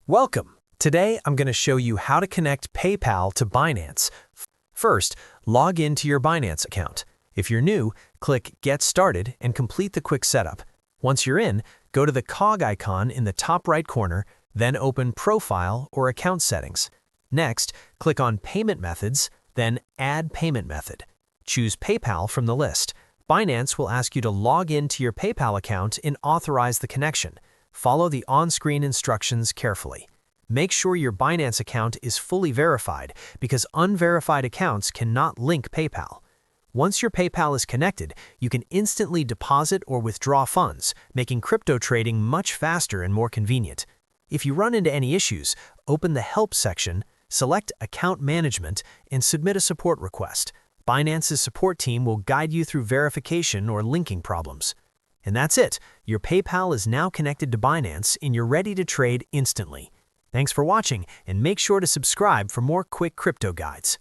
Welcome! Today I'm going to show you how to connect PayPal to Binance. First, log into your Binance account. If you're new, click Get Started and complete the quick setup. Once you're in, go to the cog icon in the top right corner, then open Profile or Account Settings. Next, click on Payment Methods, then Add Payment Method. Choose PayPal from the list. Binance will ask you to log into your PayPal account and authorize the connection. Follow the on-screen instructions carefully. Make sure your Binance account is fully verified because unverified accounts cannot link PayPal. Once your PayPal is connected, you can instantly deposit or withdraw funds, making crypto trading much faster and more convenient. If you run into any issues, open the Help section, select Account Management, and submit a support request. Binance's support team will guide you through verification or linking problems. And that's it. Your PayPal is now connected to Binance and you're ready to trade instantly. Thanks for watching, and make sure to subscribe for more quick crypto guides.